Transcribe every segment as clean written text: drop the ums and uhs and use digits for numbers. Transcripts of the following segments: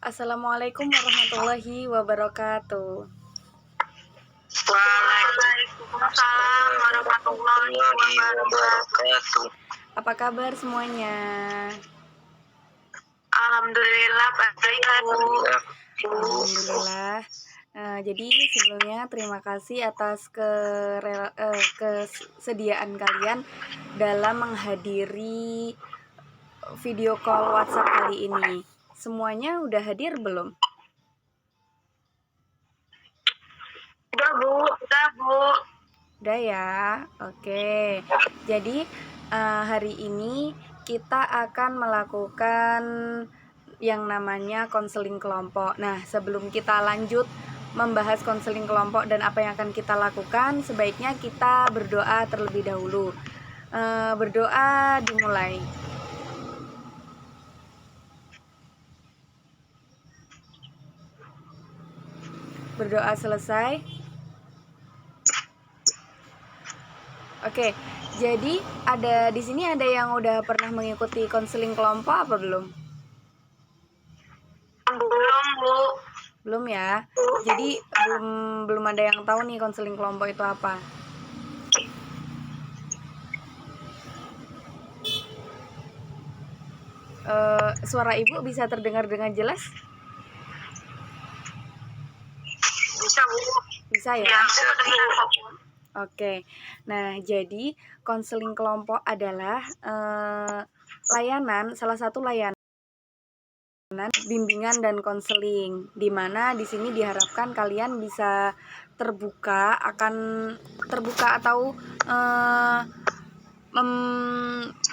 Assalamualaikum warahmatullahi wabarakatuh. Waalaikumsalam warahmatullahi wabarakatuh. Apa kabar semuanya? Alhamdulillah baik, Bu. Alhamdulillah. Jadi sebelumnya terima kasih atas kesediaan kalian dalam menghadiri video call WhatsApp kali ini. Semuanya udah hadir belum? Udah, Bu. Udah ya, oke. Jadi hari ini kita akan melakukan yang namanya konseling kelompok. Nah, sebelum kita lanjut membahas konseling kelompok dan apa yang akan kita lakukan, sebaiknya kita berdoa terlebih dahulu. Berdoa dimulai. Berdoa selesai. Oke, jadi di sini ada yang udah pernah mengikuti konseling kelompok apa belum? Belum, Bu. Belum ya. Jadi belum ada yang tahu nih konseling kelompok itu apa. Suara Ibu bisa terdengar dengan jelas? Bisa, Bu. Bisa ya? Ya, aku dengar kok, Bu. Oke, nah jadi konseling kelompok adalah salah satu layanan bimbingan dan konseling, di mana di sini diharapkan kalian bisa terbuka atau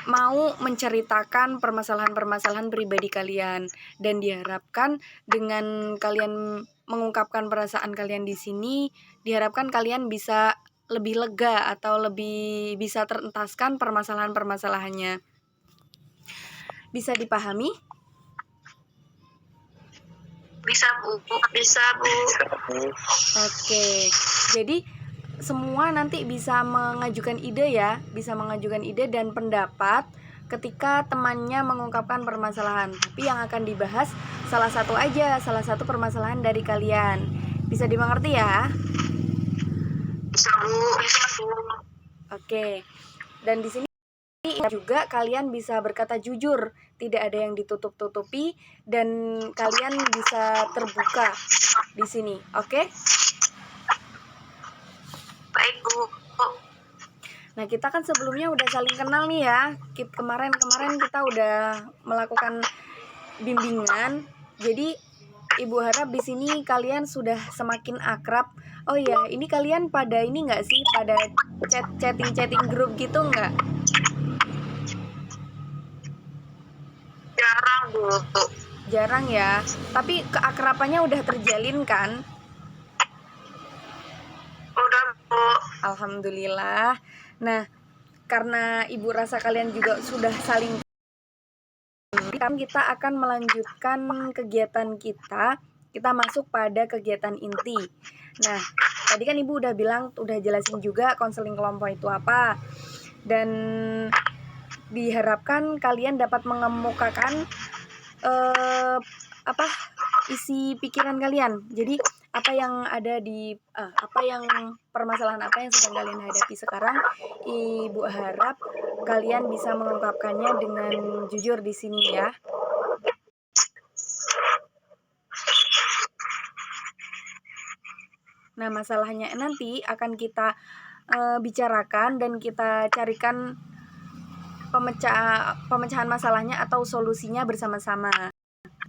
mau menceritakan permasalahan-permasalahan pribadi kalian, dan diharapkan dengan kalian mengungkapkan perasaan kalian di sini, diharapkan kalian bisa lebih lega atau lebih bisa terentaskan permasalahan-permasalahannya. Bisa dipahami? Bisa, Bu. Oke. Jadi semua nanti bisa mengajukan ide ya, dan pendapat ketika temannya mengungkapkan permasalahan. Tapi yang akan dibahas salah satu permasalahan dari kalian. Bisa dimengerti ya? Bisa, Bu. Oke. Dan di sini juga kalian bisa berkata jujur, tidak ada yang ditutup-tutupi, dan kalian bisa terbuka di sini. Oke? Baik, Bu. Nah, kita kan sebelumnya udah saling kenal nih ya. Kemarin kita udah melakukan bimbingan. Jadi Ibu harap di sini kalian sudah semakin akrab. Oh iya, ini kalian pada ini nggak sih, pada chatting grup gitu nggak? Jarang, Bu. Jarang ya. Tapi keakrabannya udah terjalin kan? Udah, Bu. Alhamdulillah. Nah, karena Ibu rasa kalian juga sudah saling, kita akan melanjutkan kegiatan kita. Kita masuk pada kegiatan inti. Nah, tadi kan Ibu udah jelasin juga konseling kelompok itu apa. Dan diharapkan kalian dapat mengemukakan isi pikiran kalian. Jadi permasalahan apa yang sedang kalian hadapi sekarang, Ibu harap kalian bisa mengungkapkannya dengan jujur di sini ya. Nah, masalahnya nanti akan kita bicarakan dan kita carikan pemecahan masalahnya atau solusinya bersama-sama.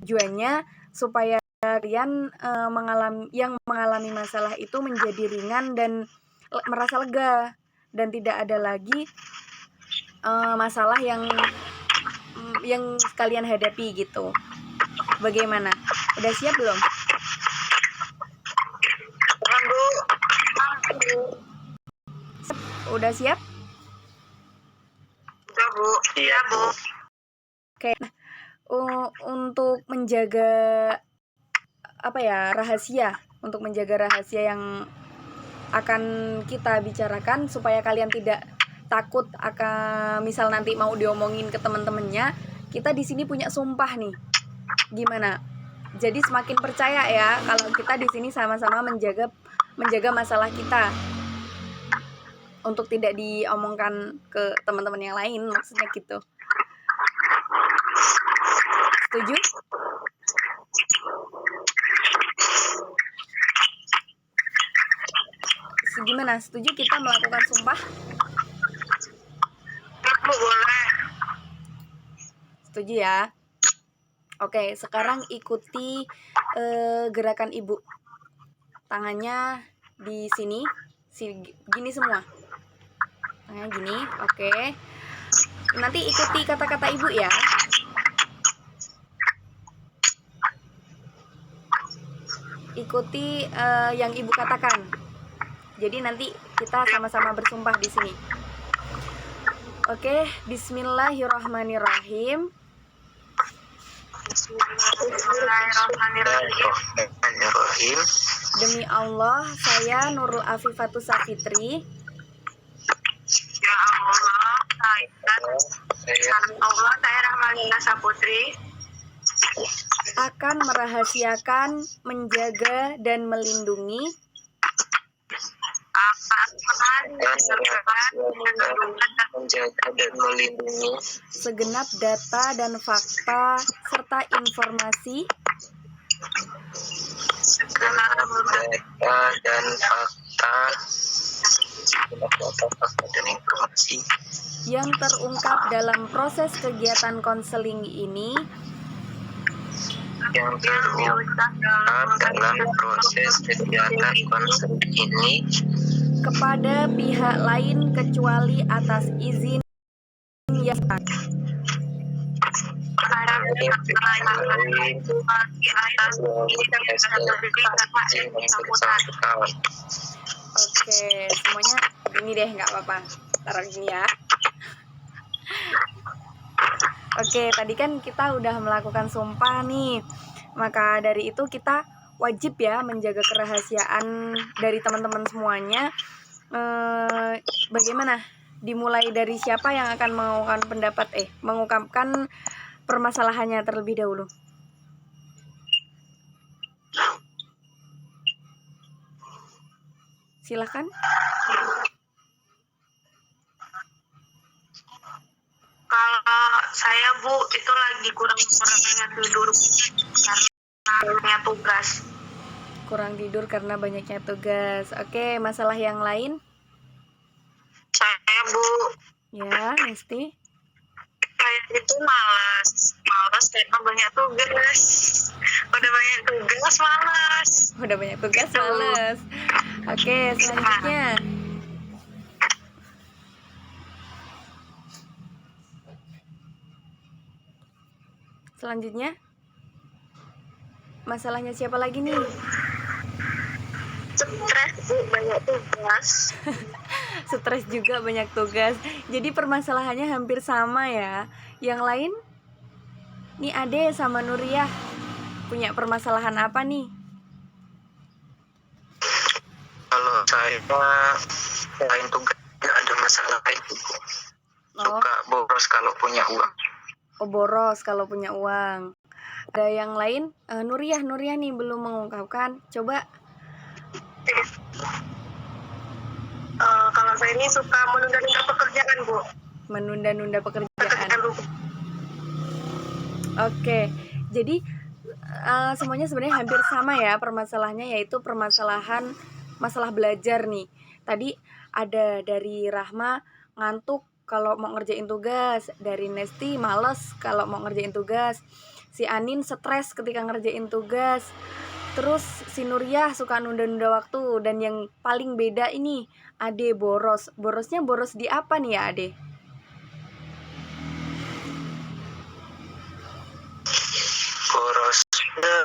Tujuannya supaya kalian mengalami masalah itu menjadi ringan dan merasa lega, dan tidak ada lagi masalah yang kalian hadapi gitu. Bagaimana? Udah siap belum? Udah siap? Udah, Bu. Iya, Bu. Oke. Nah, untuk menjaga rahasia yang akan kita bicarakan, supaya kalian tidak takut akan misal nanti mau diomongin ke teman-temannya, kita di sini punya sumpah nih. Gimana? Jadi semakin percaya ya kalau kita di sini sama-sama menjaga masalah kita untuk tidak diomongkan ke teman-teman yang lain, maksudnya gitu. Setuju? Gimana? Setuju kita melakukan sumpah? Bu, boleh. Setuju ya? Oke, sekarang ikuti gerakan ibu. Tangannya di sini, gini semua. Tangannya gini, oke. Nanti ikuti kata-kata ibu ya. Ikuti yang ibu katakan. Jadi nanti kita sama-sama bersumpah di sini. Oke, Bismillahirrahmanirrahim. Bismillahirrahmanirrahim. Demi Allah, saya Nurul Afifatu Safitri. Ya Allah, saya Rahmanina Saputri Akan merahasiakan, menjaga, dan melindungi menjaga dan melindungi segenap data dan fakta serta informasi segenap data dan fakta dan informasi yang terungkap dalam proses kegiatan konseling ini yang terungkap dalam proses kegiatan konseling ini kepada pihak lain kecuali atas izin yang Oke, semuanya gini deh, nggak apa-apa. Taruh gini ya. Oke, tadi kan kita udah melakukan sumpah nih. Maka dari itu kita wajib ya menjaga kerahasiaan dari teman-teman semuanya. Bagaimana? Dimulai dari siapa yang akan mengungkapkan permasalahannya terlebih dahulu? Silakan. Kalau saya Bu itu lagi kurangnya tidur karena punya tugas. Kurang tidur karena banyaknya tugas. Oke, masalah yang lain? Saya Bu Ya, Nesti. kayak itu malas karena banyak tugas. Udah banyak tugas malas. Udah banyak tugas, males. Oke, selanjutnya. Selanjutnya. Masalahnya siapa lagi nih? Stres Bu, banyak tugas. Stres juga, banyak tugas. Jadi permasalahannya hampir sama ya. Yang lain? Nih Ade sama Nuriyah punya permasalahan apa nih? Kalau saya selain tugas ada masalah lain Bu. Suka boros kalau punya uang. Oh, boros kalau punya uang. Ada yang lain? Nuriyah nih belum mengungkapkan. Coba. Kalau saya ini suka menunda-nunda pekerjaan Bu. Menunda-nunda pekerjaan. Oke, jadi semuanya sebenarnya hampir sama ya permasalahannya, yaitu masalah belajar nih. Tadi ada dari Rahma ngantuk kalau mau ngerjain tugas, dari Nesti males kalau mau ngerjain tugas, si Anin stres ketika ngerjain tugas, terus si Nuriyah suka nunda-nunda waktu, dan yang paling beda ini Ade boros. Borosnya boros di apa nih ya Ade? Borosnya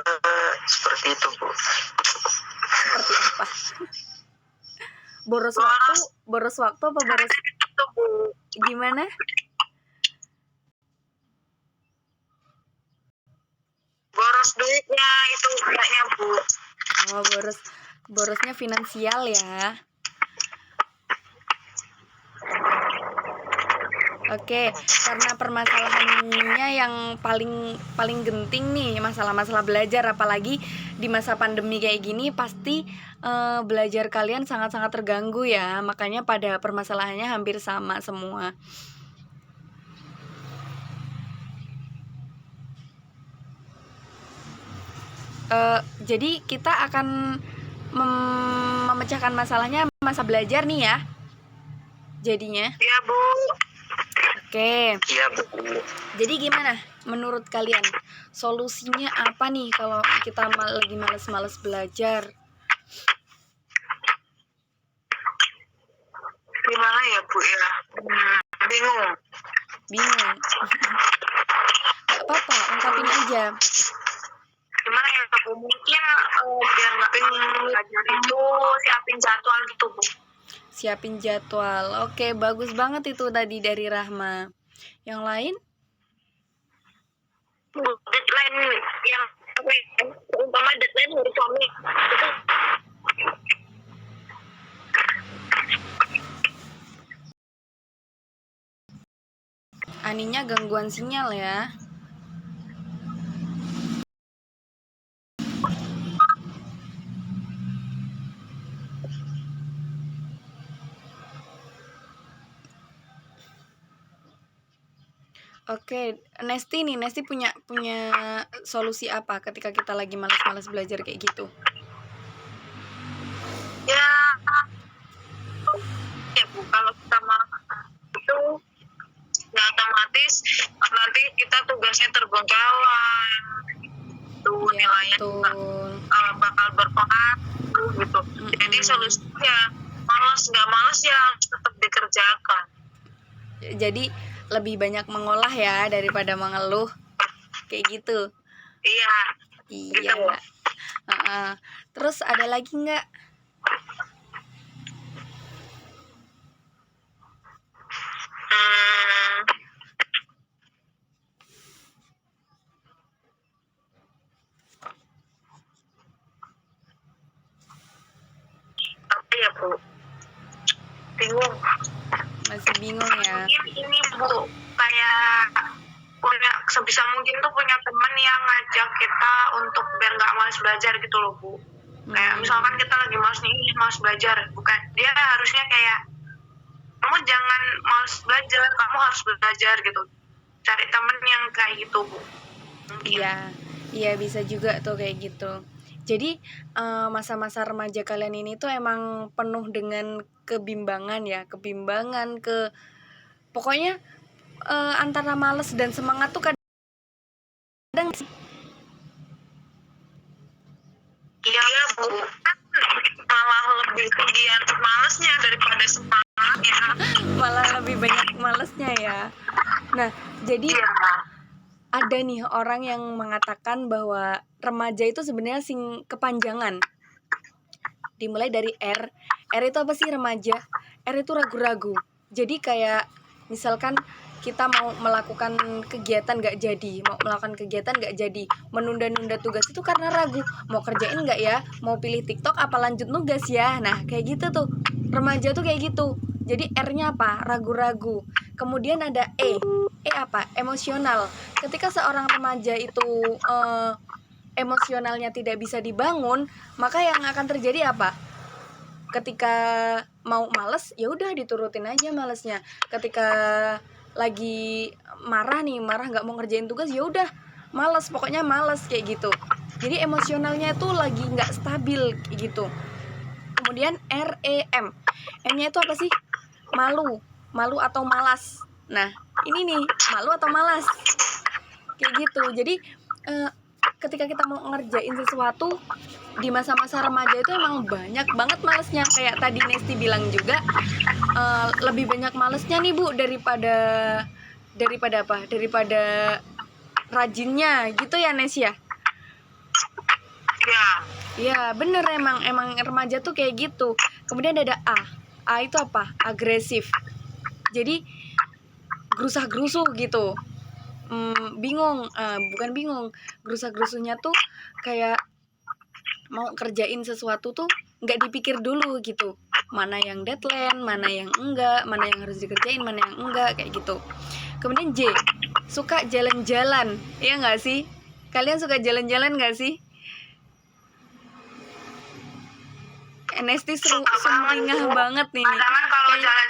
seperti itu Bu. Seperti apa? Boros waktu apa boros itu Bu. gimana? Boros duitnya itu kayaknya Bu. Oh, borosnya finansial ya. Oke, karena permasalahannya yang paling genting nih, masalah-masalah belajar, apalagi di masa pandemi kayak gini, pasti belajar kalian sangat-sangat terganggu ya. Makanya pada permasalahannya hampir sama semua. Jadi kita akan memecahkan masalahnya masa belajar nih ya. Jadinya. Iya, Bu. Oke. Iya, Bu. Jadi gimana menurut kalian? Solusinya apa nih kalau kita lagi males-males belajar? Gimana ya, Bu ya? Bingung. Bingung. Gak apa-apa, ungkapin aja. Gimana ya, Bu? Mungkin biar nggak belajar itu siapin jadwal gitu, Bu. Siapin jadwal. Oke, bagus banget itu tadi dari Rahma. Yang lain? Deadline yang umpama deadline hari Kamis itu. Aninya gangguan sinyal ya. Oke, Nesti nih, Nesti punya solusi apa ketika kita lagi malas-malas belajar kayak gitu? Ya, ya Bu, kalau kita malas itu nggak otomatis nanti kita tugasnya terbengkalai, itu Ya, nilainya juga bakal berpengaruh gitu. Jadi solusinya malas nggak malas ya harus tetap dikerjakan. Jadi lebih banyak mengolah ya daripada mengeluh kayak gitu. Iya. Iya. Gitu. Terus ada lagi nggak? Apa ya, Bu? Bingung. Masih bingung ya? Mungkin ini, Bu, kayak punya sebisa mungkin tuh punya temen yang ngajak kita untuk biar nggak malas belajar gitu loh, Bu. Kayak misalkan kita lagi malas belajar, bukan dia harusnya kayak kamu jangan malas belajar, kamu harus belajar gitu. Cari temen yang kayak gitu, Bu. Mungkin. Iya bisa juga tuh kayak gitu. Jadi masa-masa remaja kalian ini tuh emang penuh dengan kebimbangan ya, pokoknya antara males dan semangat tuh kadang Iya, Bu. Malah lebih kegiatan malesnya daripada semangatnya. Malah lebih banyak malesnya ya. Nah, jadi ada nih orang yang mengatakan bahwa remaja itu sebenarnya kepanjangan. Dimulai dari R. R itu apa sih remaja? R itu ragu-ragu. Jadi kayak misalkan kita mau melakukan kegiatan gak jadi, menunda-nunda tugas itu karena ragu, mau kerjain gak ya, mau pilih TikTok apa lanjut nugas ya. Nah kayak gitu tuh, remaja tuh kayak gitu. Jadi R-nya apa? Ragu-ragu. Kemudian ada E apa? Emosional. Ketika seorang remaja itu emosionalnya tidak bisa dibangun, maka yang akan terjadi apa? Ketika mau males, ya udah diturutin aja malesnya. Ketika lagi marah nggak mau ngerjain tugas, ya udah males, pokoknya males kayak gitu. Jadi emosionalnya itu lagi nggak stabil kayak gitu. Kemudian REM, M-nya itu apa sih? Malu atau malas. Nah ini nih, malu atau malas kayak gitu. Jadi ketika kita mau ngerjain sesuatu di masa-masa remaja itu emang banyak banget malesnya. Kayak tadi Nesti bilang juga, lebih banyak malesnya nih Bu daripada apa? Daripada rajinnya gitu ya Nes ya? Iya bener, emang remaja tuh kayak gitu. Kemudian ada A itu apa? Agresif. Jadi gerusah-gerusuh gitu. Bingung, bukan bingung, gerusah-gerusuhnya tuh kayak mau kerjain sesuatu tuh nggak dipikir dulu gitu, mana yang deadline, mana yang enggak, mana yang harus dikerjain, mana yang enggak, kayak gitu. Kemudian J, suka jalan-jalan, iya nggak sih? Kalian suka jalan-jalan nggak sih? Nesti sumringah banget nih. Padahal kalau jalan,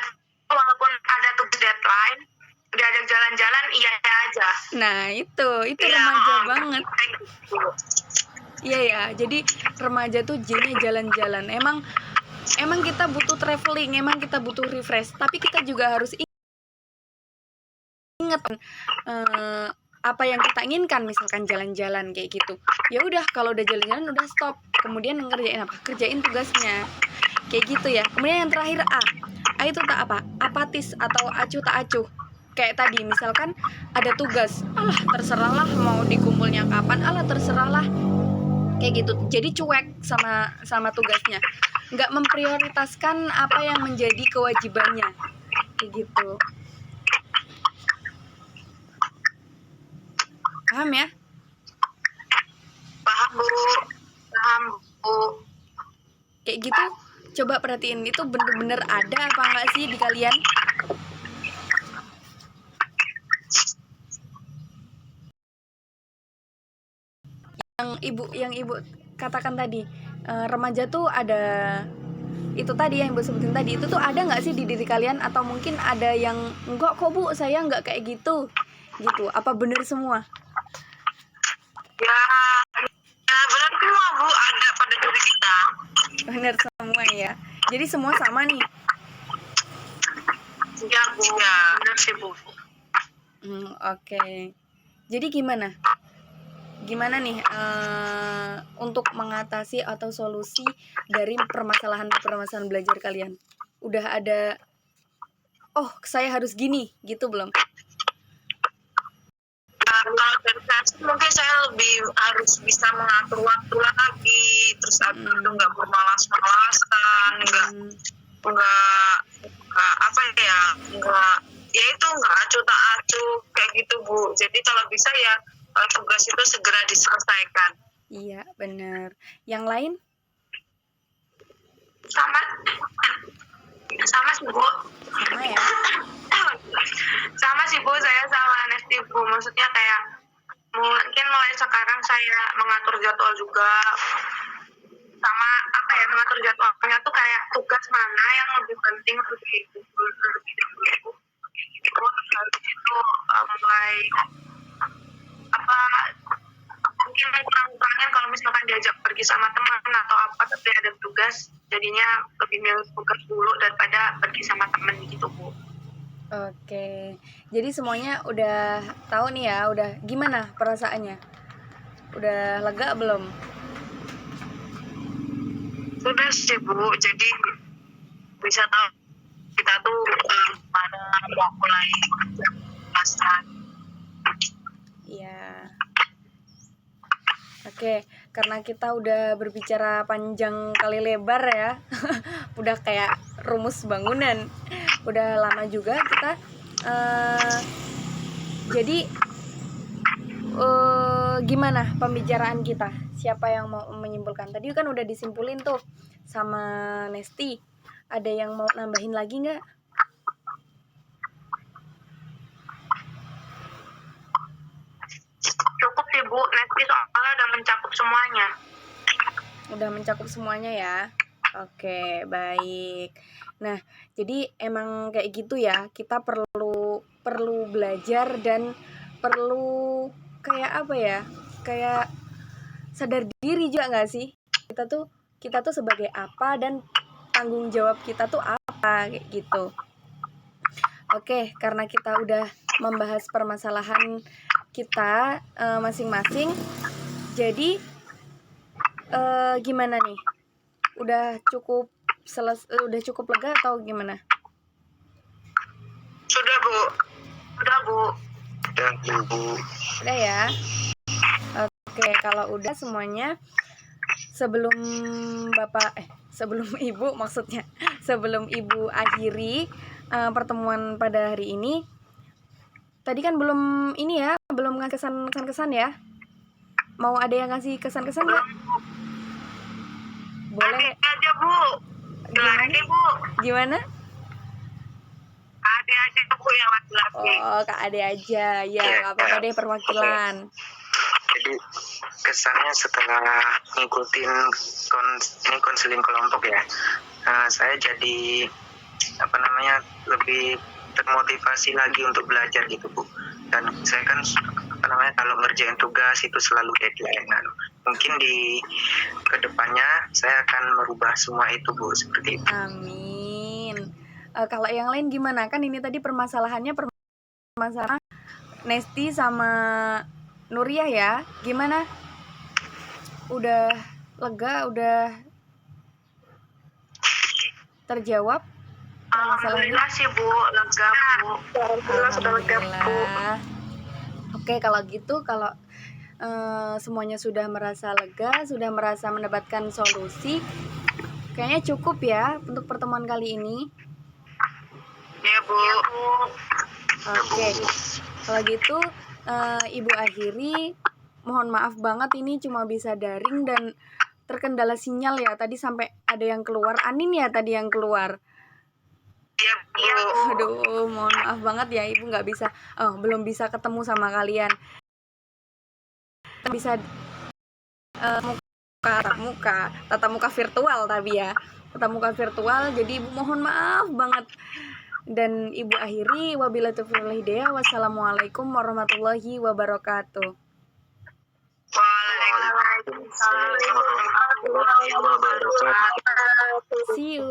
walaupun ada tugas deadline, diajak jalan-jalan iya aja. Nah itu remaja banget. Iya ya, jadi remaja tuh J-nya jalan-jalan. Emang kita butuh traveling, emang kita butuh refresh, tapi kita juga harus ingat apa yang kita inginkan, misalkan jalan-jalan kayak gitu. Ya udah, kalau udah jalan-jalan udah stop. Kemudian ngerjain apa? Kerjain tugasnya. Kayak gitu ya. Kemudian yang terakhir A. A itu tak apa? Apatis atau acuh tak acuh. Kayak tadi misalkan ada tugas, alah terserahlah mau dikumpulnya kapan, alah terserahlah. Kayak gitu. Jadi cuek sama tugasnya. Nggak memprioritaskan apa yang menjadi kewajibannya. Kayak gitu. Paham ya? Paham Bu. Kayak gitu. Coba perhatiin, itu bener-bener ada apa enggak sih di kalian? Yang ibu katakan tadi, remaja tuh ada itu tadi yang ibu sebutin tadi, itu tuh ada nggak sih di diri kalian? Atau mungkin ada yang enggak kok Bu, saya nggak kayak gitu, apa bener semua? Ya benar semua Bu, ada pada diri kita. Bener semua ya, jadi semua sama nih. Ya Bu, ya benar sih Bu. Oke. Jadi gimana nih untuk mengatasi atau solusi dari permasalahan belajar kalian? Udah ada, oh saya harus gini gitu belum? Kalau dari saya mungkin saya lebih harus bisa mengatur waktu lagi, terus habis itu nggak bermalas-malasan, nggak apa ya, nggak acuh tak acuh kayak gitu Bu. Jadi kalau bisa ya tugas itu segera diselesaikan. Iya benar. Yang lain? Sama sih Bu. Sama ya. Sama sih Bu, saya sama Nesti Bu. Maksudnya kayak mungkin mulai sekarang saya mengatur jadwal juga, sama apa ya, mengatur jadwalnya tuh kayak tugas mana yang lebih penting untuk lebih dahulu. Terus itu mulai apa, mungkin kurang-kurangnya kalau misalkan diajak pergi sama teman atau apa tapi ada tugas, jadinya lebih milih tugas dulu daripada pergi sama teman gitu Bu. Oke, jadi semuanya udah tahu nih ya, udah gimana perasaannya? Udah lega belum? Sudah sih Bu, jadi bisa tahu kita tuh mana mau mulai pasan. Iya. Oke, karena kita udah berbicara panjang kali lebar ya, udah kayak rumus bangunan, udah lama juga kita. Jadi gimana pembicaraan kita? Siapa yang mau menyimpulkan? Tadi kan udah disimpulin tuh sama Nesti. Ada yang mau nambahin lagi nggak? Cukup sih Bu, Nesti soalnya udah mencakup semuanya. Udah mencakup semuanya ya. Oke, baik. Nah, jadi emang kayak gitu ya. Kita perlu belajar dan perlu kayak apa ya? Kayak sadar diri juga nggak sih? Kita tuh sebagai apa dan tanggung jawab kita tuh apa kayak gitu. Oke, karena kita udah membahas permasalahan kita masing-masing. Jadi gimana nih? Udah cukup lega atau gimana? Sudah Bu. Udah ya. Oke, kalau udah semuanya, sebelum Ibu maksudnya, sebelum Ibu akhiri pertemuan pada hari ini, tadi kan belum ngasih kesan-kesan ya. Mau ada yang ngasih kesan-kesan nggak? Boleh aja Bu. Laki Bu, Gimana? ada aja tuh Bu yang laki-laki. Oh, Kak Ade aja. Ya, nggak apa-apa deh perwakilan. Jadi kesannya setelah ngikutin ini konseling kelompok ya, saya jadi lebih termotivasi lagi untuk belajar gitu Bu. Dan saya kan kalau ngerjain tugas itu selalu deadline. Nah, mungkin di kedepannya saya akan merubah semua itu Bu, seperti itu. Amin. Kalau yang lain gimana? Kan ini tadi permasalahan Nesti sama Nuriyah ya. Gimana? Udah lega, udah terjawab masalahnya? Alhamdulillah sih Bu, lega Bu. Alhamdulillah sudah lega Bu. Alhamdulillah. Oke, kalau gitu, kalau semuanya sudah merasa lega, sudah merasa mendapatkan solusi, kayaknya cukup ya untuk pertemuan kali ini. Ya Bu. Oke, kalau gitu Ibu akhiri. Mohon maaf banget ini cuma bisa daring dan terkendala sinyal ya. Tadi sampai ada yang keluar. Anin ya tadi yang keluar. Iya Bu. Aduh, mohon maaf banget ya Ibu nggak bisa, belum bisa ketemu sama kalian. Bisa tatap muka virtual tapi ya. Tatap muka virtual, jadi Ibu mohon maaf banget. Dan Ibu akhiri, wabillahi taufiq wal hidayah. Wassalamualaikum warahmatullahi wabarakatuh. Waalaikumsalam warahmatullahi wabarakatuh. See you.